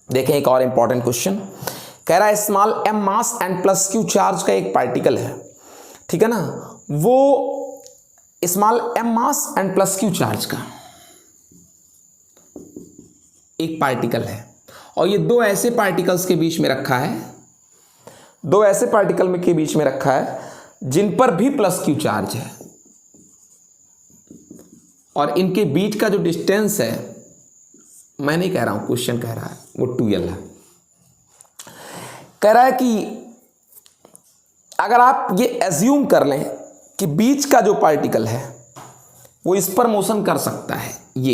देखें एक और इंपॉर्टेंट क्वेश्चन कह रहा है small m mass and plus q charge का एक पार्टिकल है, ठीक है ना, वो small m mass and plus q charge का एक पार्टिकल है और ये दो ऐसे पार्टिकल्स के बीच में रखा है, दो ऐसे पार्टिकल में के बीच में रखा है जिन पर भी प्लस q चार्ज है और इनके बीच का जो डिस्टेंस है, मैं नहीं कह रहा हूं, क्वेश्चन कह रहा है, वो 2l है। कह रहा है कि अगर आप ये एज्यूम कर लें कि बीच का जो पार्टिकल है वो इस पर मोशन कर सकता है, ये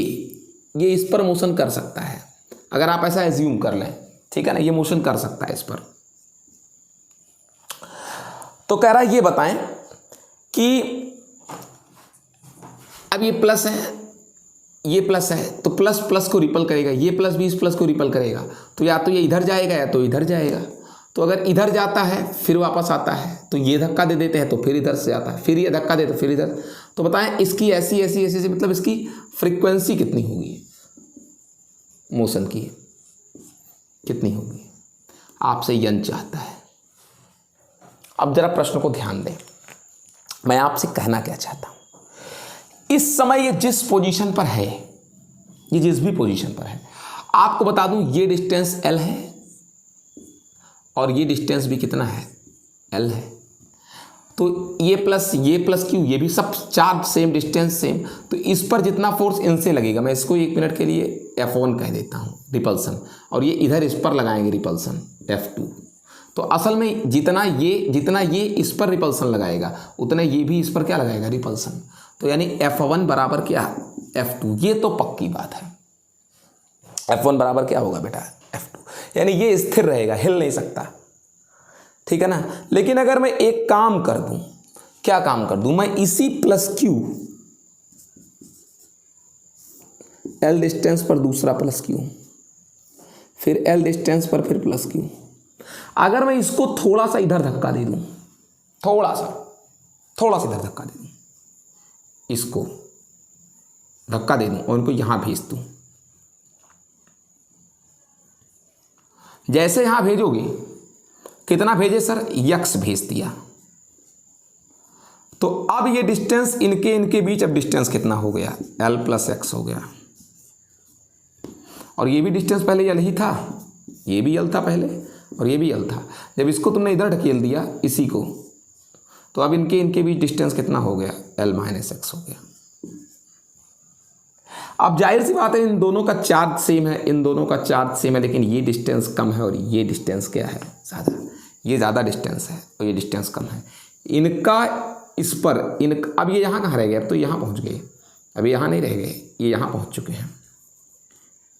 इस पर मोशन कर सकता है, अगर आप ऐसा एज्यूम कर लें, ठीक है ना, ये मोशन कर सकता है इस पर, तो कह रहा है ये बताएं कि अब ये प्लस है, ये प्लस है, तो प्लस प्लस को रिपल करेगा, ये प्लस भी इस प्लस को रिपल करेगा, तो या तो ये इधर जाएगा या तो इधर जाएगा। तो अगर इधर जाता है फिर वापस आता है तो ये धक्का दे देते हैं तो फिर इधर से आता है, फिर ये धक्का दे तो फिर इधर। तो बताएं इसकी ऐसी ऐसी ऐसी मतलब इसकी फ्रीक्वेंसी कितनी होगी, मोशन की कितनी होगी, आपसे यन चाहता है। अब जरा प्रश्न को ध्यान दें, मैं आपसे कहना क्या चाहता हूं। इस समय ये जिस पोजीशन पर है, ये जिस भी पोजीशन पर है, आपको बता दूं ये डिस्टेंस l है और ये डिस्टेंस भी कितना है, l है। तो ये प्लस q, ये भी सब चार्ज सेम, डिस्टेंस सेम, तो इस पर जितना फोर्स इनसे लगेगा, मैं इसको 1 मिनट के लिए F1 कह देता हूँ, रिपल्सन, और ये इधर इस पर लगाएंगे रिपल्सन F2। तो असल में जितना ये इस पर रिपल्सन लगाएगा उतना ये भी इस पर क्या लगाएगा, रिपल्सन। तो यानी F1 बराबर क्या, F2। ये तो पक्की बात है, F1 बराबर क्या होगा बेटा, F2। यानी ये स्थिर रहेगा, हिल नहीं सकता, ठीक है ना। लेकिन अगर मैं एक काम कर दूं, क्या काम कर दूं, मैं इसी प्लस q, l डिस्टेंस पर दूसरा प्लस q, फिर l डिस्टेंस पर फिर प्लस q, अगर मैं इसको थोड़ा सा इधर धक्का दे दूं, थोड़ा सा इधर धक्का दे दूं, इसको धक्का दे दूं और इनको यहां भेज दूं, जैसे यहां भेजोगे, कितना भेजे सर, x भेज दिया, तो अब ये डिस्टेंस इनके बीच, अब डिस्टेंस कितना हो गया, l प्लस x हो गया। और ये भी डिस्टेंस पहले l ही था, ये भी l था पहले और ये भी l था। जब इसको तुमने इधर ढकेल दिया इसी को, तो अब इनके बीच डिस्टेंस कितना हो गया, l माइनस x हो गया। अब जाहिर सी बात है इन दोनों का चार्ज सेम है, इन दोनों का चार्ज सेम है, लेकिन ये डिस्टेंस कम है और ये डिस्टेंस क्या है, ज़्यादा। ये ज़्यादा डिस्टेंस है और ये डिस्टेंस कम है। इनका इस पर अब ये यहाँ कहाँ रह गए, अब तो यहाँ पहुँच गए, अब यहाँ नहीं रह गए, ये यहाँ पहुँच चुके हैं,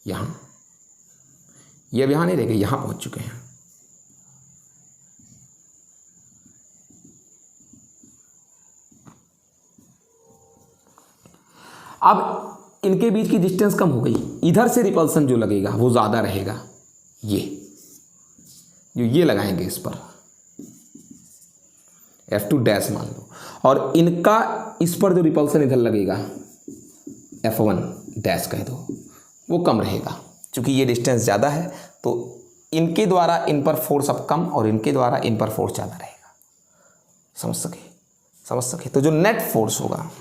यहाँ ये अब यहाँ नहीं रह गए, यहाँ पहुँच चुके हैं। अब इनके बीच की डिस्टेंस कम हो गई, इधर से रिपल्सन जो लगेगा वो ज़्यादा रहेगा, ये लगाएंगे इस पर F2 डैश मान लो, और इनका इस पर जो रिपल्सन इधर लगेगा F1 डैश कह दो, वो कम रहेगा, क्योंकि ये डिस्टेंस ज़्यादा है तो इनके द्वारा इन पर फोर्स अब कम और इनके द्वारा इन पर फोर्स ज़्यादा रहेगा। समझ सके। तो जो नेट फोर्स होगा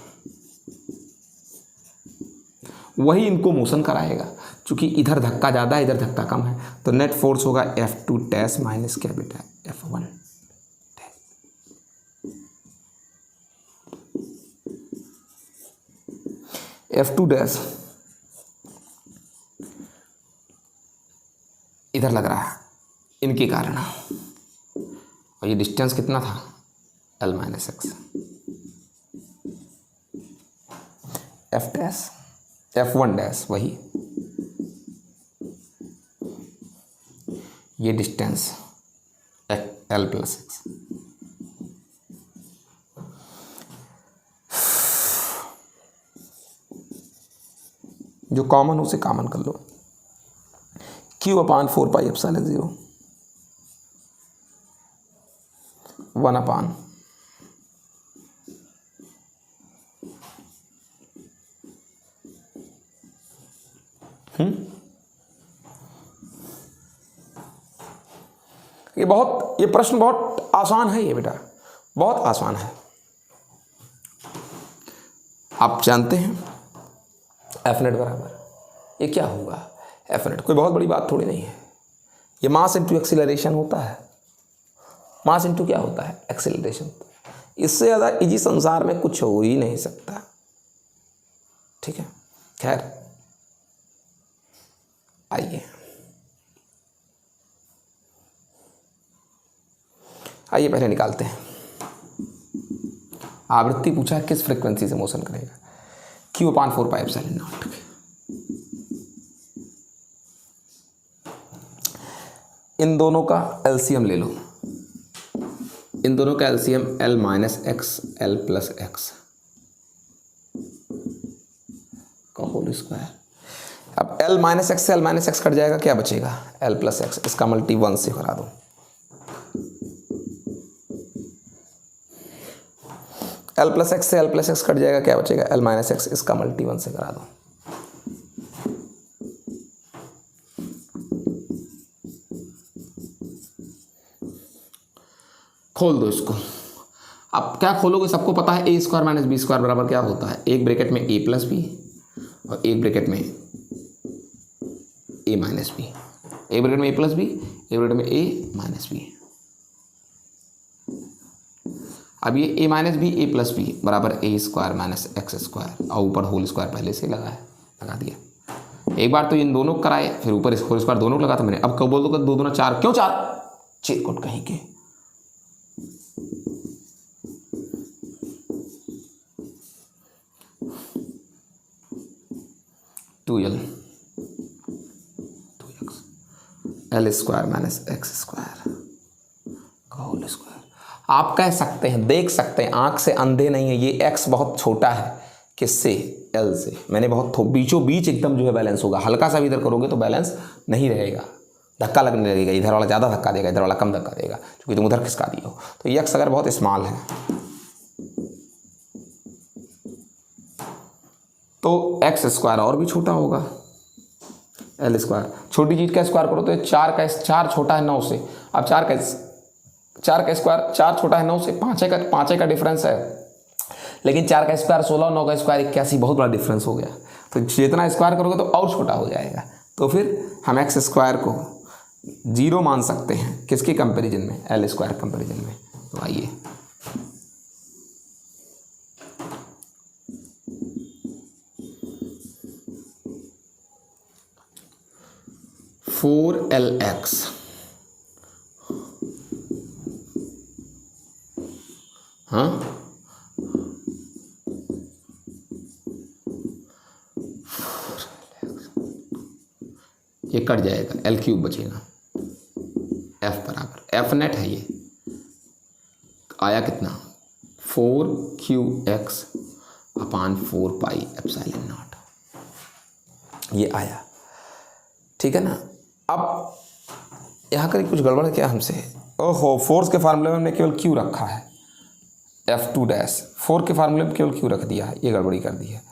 वही इनको मोशन कराएगा, क्योंकि इधर धक्का ज़्यादा है इधर धक्का कम है, तो नेट फोर्स होगा F2 डैश माइनस क्या बेटा, F1 F2 डैश इधर लग रहा है इनके कारण, और ये डिस्टेंस कितना था, L minus x, F dash F1 dash वही, ये डिस्टेंस L प्लस x। जो कॉमन हो उसे कॉमन कर लो, Q/4πε0 1/, ये प्रश्न बहुत आसान है, ये बेटा बहुत आसान है। आप जानते हैं एफ नेट बराबर ये क्या होगा? एफ नेट कोई बहुत बड़ी बात थोड़ी नहीं है, ये मास इंटू एक्सीलरेशन होता है। मास इंटू क्या होता है? एक्सीलरेशन। इससे ज़्यादा इजी संसार में कुछ हो ही नहीं सकता। ठीक है, खैर आइए पहले निकालते हैं। आवृत्ति पूछा है किस फ्रीक्वेंसी से मोशन करेगा? Q/4πε0। इन दोनों का एलसीएम ले लो। इन दोनों का LCM L - x L + x का होल स्क्वायर। अब L - x से L - x कट जाएगा, क्या बचेगा? L + x। इसका मल्टी 1 से करा दो। L + x से L + x कट जाएगा, क्या बचेगा? L - x। इसका मल्टी 1 से करा दो। खोल दो इसको। अब क्या खोलोगे? सबको पता है a² - b² बराबर क्या होता है? एक ब्रैकेट में a + b और एक ब्रैकेट में a - b। एक ब्रैकेट में a + b, एक ब्रैकेट में a - b। अब ये a - b a + b बराबर a² - x² और ऊपर होल स्क्वायर पहले से लगा दिया। एक बार तो इन दोनों को कराए, फिर ऊपर इस होल स्क्वायर दोनों को लगा था मैंने। अब कब बोल दो 2 दूना 4, क्यों 4? चिरकुट कहीं के। L - x² का होल स्क्वायर। आप कह सकते हैं, देख सकते हैं, आंख से अंधे नहीं है, ये x बहुत छोटा है किससे? L से। मैंने बहुत बीचों बीच एकदम जो है बैलेंस होगा। हल्का सा भी इधर करोगे तो बैलेंस नहीं रहेगा, धक्का लगने लगेगा। इधर वाला ज़्यादा धक्का देगा, इधर वाला कम धक्का देगा, क्योंकि तुम उधर खिसका दिए हो। तो ये x अगर बहुत स्मॉल है तो x² और भी छोटा होगा, L²। छोटी चीज़ का स्क्वायर करो तो 4 छोटा है 9 से। अब 4 का स्क्वायर, 4 छोटा है 9 से, 5 का डिफरेंस है। लेकिन 4 का स्क्वायर 16, 9 का स्क्वायर 81, बहुत बड़ा डिफरेंस हो गया। तो जितना स्क्वायर करोगे तो और छोटा हो जाएगा। तो फिर हम x² को 0 मान सकते हैं किसके कंपैरिजन में? L² कंपैरिजन में। तो आइए फोर LX हाँ, ये कट जाएगा, L³ बचेगा। F बराबर F नेट है, ये आया कितना? 4qx/4πε0 ये आया। ठीक है ना? अब यहाँ कर कुछ गड़बड़ है क्या हमसे? ओहो, फोर्स के फार्मूले में हमने केवल Q रखा है, F2-। 4 के फार्मूले में केवल Q रख दिया है, ये गड़बड़ी कर दी है।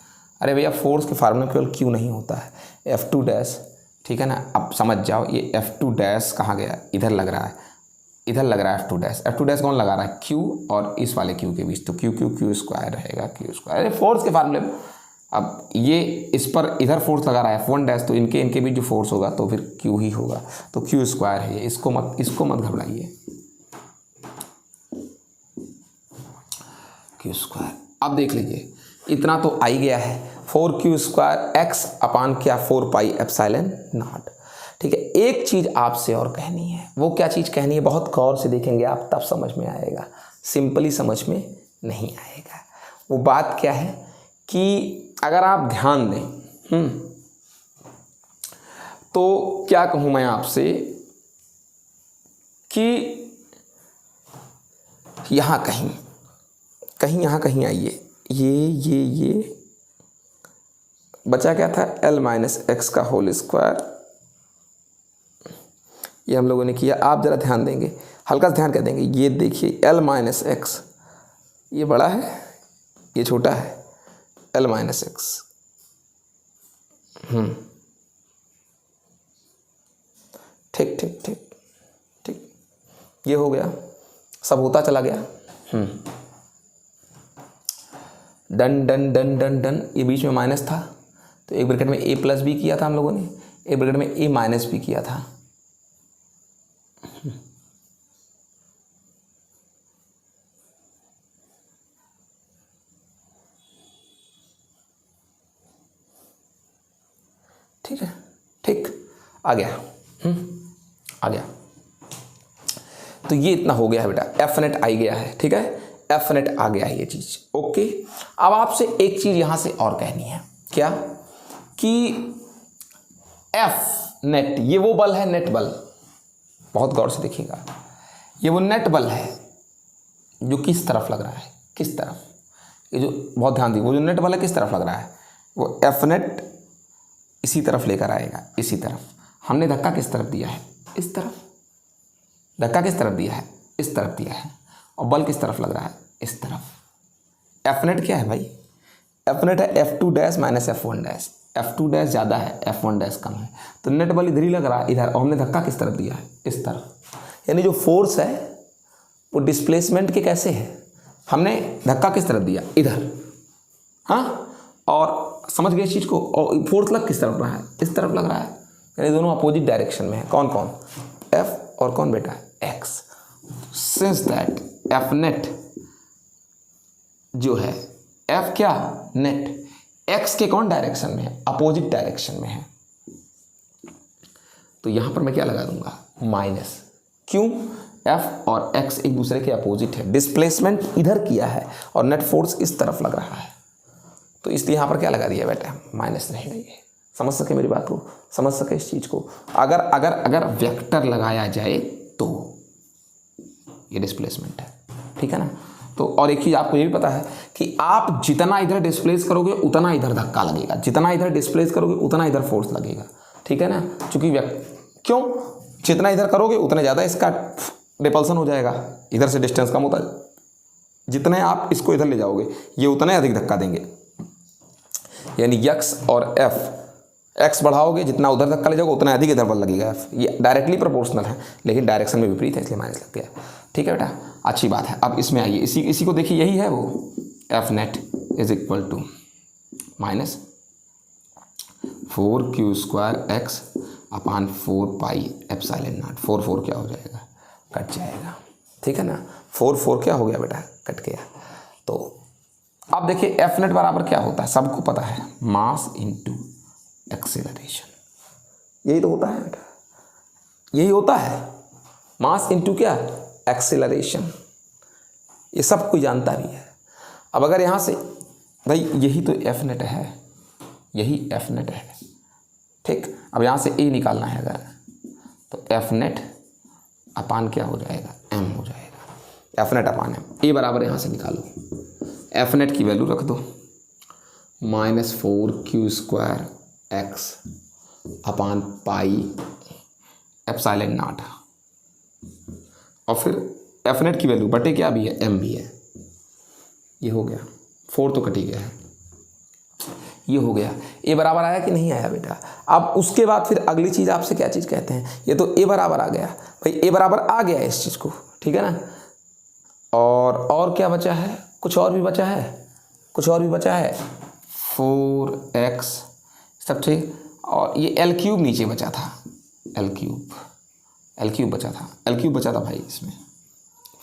अरे भैया, फोर्स के फार्मूले में केवल Q नहीं होता है, F2-। ठीक है ना? अब समझ जाओ, ये F2- कहाँ गया? इधर लग रहा है, इधर लग रहा है F2-। F2- कौन लगा रहा है? Q और इस वाले Q के बीच। तो Q² रहेगा, Q²। अरे फोर्स के फार्मूले में अब ये इस पर इधर फोर्स लगा रहा है F1-, तो इनके बीच जो फोर्स होगा तो फिर Q ही होगा। तो Q² है ये, इसको मत घबराइए, Q²। अब देख लीजिए, इतना तो आ ही गया है, 4q² x/4πε0। ठीक है, एक चीज़ आपसे और कहनी है। वो क्या चीज़ कहनी है? बहुत गौर से देखेंगे आप, तब समझ में आएगा, सिंपली समझ में नहीं आएगा। वो बात क्या है कि अगर आप ध्यान दें तो क्या कहूँ मैं आपसे कि यहाँ यहाँ कहीं आइए, ये बचा क्या था? L - x का होल स्क्वायर। ये हम लोगों ने किया। आप ज़रा ध्यान देंगे, हल्का सा ध्यान कर देंगे। ये देखिए, L - x ये बड़ा है, ये छोटा है, L - x। ठीक। ये हो गया, सब होता चला गया। Done done done done done. ये बीच में माइनस था तो एक ब्रैकेट में a प्लस बी किया था हम लोगों ने, एक ब्रैकेट में a माइनस बी किया था। ठीक है, ठीक, आ गया। आ गया। तो ये इतना हो गया है बेटा, एफ नेट आ गया है। ठीक है, एफ नेट आ गया है ये चीज। ओके, अब आपसे एक चीज यहां से और कहनी है, क्या कि एफ नेट ये वो बल है, नेट बल, बहुत गौर से देखिएगा, ये वो नेट बल है जो किस तरफ लग रहा है, किस तरफ, ये जो बहुत ध्यान दी, वो जो नेट बल है किस तरफ लग रहा है, वो एफ नेट इसी तरफ लेकर आएगा, इसी तरफ। हमने धक्का किस तरफ दिया है, इस तरफ। धक्का किस तरफ दिया है, इस तरफ दिया है। और बल किस तरफ लग रहा है, इस तरफ। एफ नेट क्या है भाई, एफ नेट है F2 dash minus F1 dash. F2 dash ज़्यादा है, F1 डैश कम है, तो नेट बल इधर ही लग रहा है, इधर। और हमने धक्का किस तरफ दिया है, इस तरफ। यानी जो फोर्स है वो डिस्प्लेसमेंट के कैसे है, हमने धक्का किस तरफ दिया, इधर। हाँ, और समझ गए इस चीज़ को। और फोर्स लग किस तरफ रहा है, इस तरफ लग रहा है। यानी दोनों अपोजिट डायरेक्शन में है। कौन कौन, F और कौन बेटा, X। Since that F net जो है, F क्या, नेट, X के कौन डायरेक्शन में है, अपोजिट डायरेक्शन में है। तो यहां पर मैं क्या लगा दूंगा, माइनस। क्यों, F और X एक दूसरे के अपोजिट है, डिस्प्लेसमेंट इधर किया है और नेट फोर्स इस तरफ लग रहा है, तो इसलिए यहां पर क्या लगा दिया बेटा, माइनस रहेगा। ये समझ सके मेरी बात को, समझ सके इस चीज को। अगर अगर अगर वेक्टर लगाया जाए तो ये डिस्प्लेसमेंट है, ठीक है ना। तो और एक चीज आपको ये भी पता है कि आप जितना इधर डिस्प्लेस करोगे उतना इधर धक्का लगेगा, जितना इधर डिस्प्लेस करोगे उतना इधर फोर्स लगेगा, ठीक है ना। क्योंकि क्यों, जितना इधर करोगे उतना ज़्यादा इसका रिपल्सन हो जाएगा, इधर से डिस्टेंस कम होता है। जितने आप इसको इधर ले जाओगे ये उतने अधिक धक्का देंगे। यानी x और f, x बढ़ाओगे जितना उधर धक्का ले जाओगे उतना अधिक इधर बल लगेगा f। ये डायरेक्टली प्रोपोर्शनल है लेकिन डायरेक्शन में विपरीत है, इसलिए माइनस लग गया। ठीक है बेटा, अच्छी बात है। अब इसमें आइए, इसी को देखिए, यही है वो, F net is equal to minus 4q² x upon 4 pi epsilon naught. 4 क्या हो जाएगा, कट जाएगा, ठीक है ना। 4 क्या हो गया बेटा, कट गया। तो अब देखिए एफ नेट बराबर क्या होता है, सबको पता है, मास इनटू एक्सेलरेशन। यही तो होता है बेटा, यही होता है, मास इनटू क्या, एक्सेलरेशन। ये सब कोई जानता भी है। अब अगर यहाँ से भाई यही तो एफ नेट है, यही एफ नेट है, ठीक। अब यहाँ से ए निकालना है अगर, तो एफ नेट अपान क्या हो जाएगा, एम हो जाएगा। एफ नेट अपान एम, ए बराबर यहाँ से निकालो, एफ नेट की वैल्यू रख दो -4q² x upon pi epsilon not, और फिर एफ नेट की वैल्यू बटे क्या भी है, एम भी है। ये हो गया, 4 तो कट ही गया है, ये हो गया। ए बराबर आया कि नहीं आया बेटा। अब उसके बाद फिर अगली चीज़ आपसे क्या चीज़ कहते हैं, ये तो ए बराबर आ गया भाई, ए बराबर आ गया इस चीज़ को, ठीक है ना। और क्या बचा है, कुछ और भी बचा है, कुछ और भी बचा है, 4x सब ठीक। और ये L³ नीचे बचा था, L³ बचा था, L³ बचा था भाई इसमें।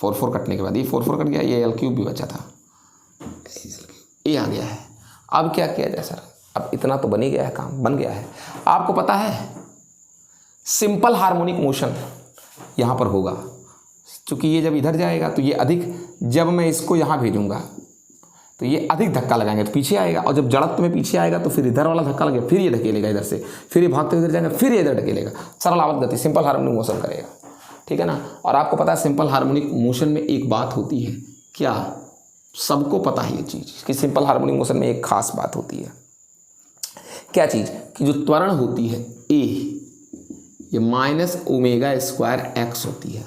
4 कटने के बाद ये 4 कट गया, ये L³ भी बचा था, ये आ गया है। अब क्या किया जाए सर, अब इतना तो बन ही गया है, काम बन गया है। आपको पता है सिंपल हार्मोनिक मोशन यहाँ पर होगा, क्योंकि ये जब इधर जाएगा तो ये अधिक, जब मैं इसको यहाँ भेजूंगा तो ये अधिक धक्का लगाएंगे तो पीछे आएगा, और जब जड़त्व में पीछे आएगा तो फिर इधर वाला धक्का लगेगा, फिर ये ढकेलेगा इधर से, फिर ये भागते इधर जाएगा, फिर ये इधर ढकेलेगा। सरल आवत गति, सिंपल हार्मोनिक मोशन करेगा, ठीक है ना। और आपको पता है सिंपल हार्मोनिक मोशन में एक बात होती है, क्या, सबको पता है ये चीज़ कि सिंपल हार्मोनिक मोशन में एक खास बात होती है। क्या चीज़, कि जो त्वरण होती है ए, ये -ω² होती है,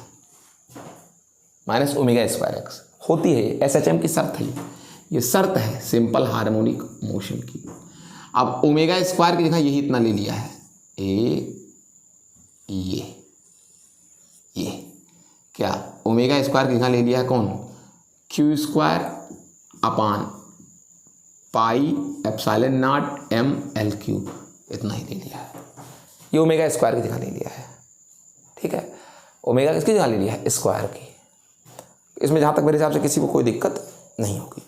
-ω² होती है। SHM की शर्त है, ये शर्त है सिंपल हार्मोनिक मोशन की। अब ω² की जगह यही इतना ले लिया है, ये क्या ओमेगा स्क्वायर की जगह ले लिया है कौन, Q square upon pi epsilon naught M L cube, इतना ही ले लिया है। ये ओमेगा स्क्वायर की जगह ले लिया है, ठीक है। ओमेगा किसकी जगह ले लिया है, स्क्वायर की। इसमें जहाँ तक मेरे हिसाब से किसी को कोई दिक्कत नहीं होगी।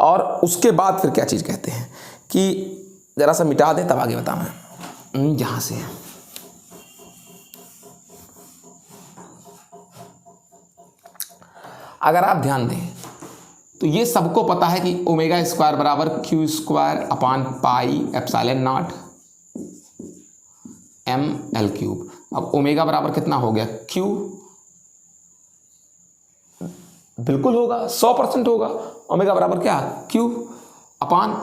और उसके बाद फिर क्या चीज़ कहते हैं कि ज़रा सा मिटा दें तब आगे बताना है। यहाँ से अगर आप ध्यान दें तो ये सबको पता है कि ओमेगा स्क्वायर बराबर Q square upon pi epsilon naught M L cube. अब ओमेगा बराबर कितना हो गया, क्यू, बिल्कुल होगा, 100% होगा। ओमेगा बराबर क्या, क्यू अपान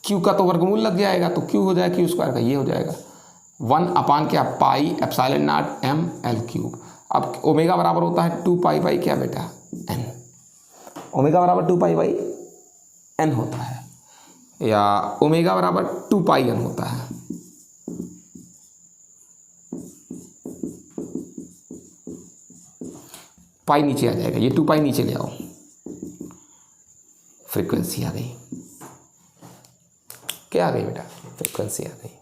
क्यू का तो वर्गमूल लग जाएगा, तो क्यू हो जाएगा क्यू स्क्वायर का, ये हो जाएगा 1 अपान क्या, pi epsilon naught M L cube. अब ओमेगा बराबर होता है 2 पाई बाई क्या बेटा, एन। ओमेगा बराबर 2 पाई बाई एन होता है, या ओमेगा बराबर 2 पाई एन होता है। पाई नीचे आ जाएगा, ये 2 पाई नीचे ले आओ, फ्रीक्वेंसी आ गई। क्या आ गई बेटा, फ्रीक्वेंसी आ गई।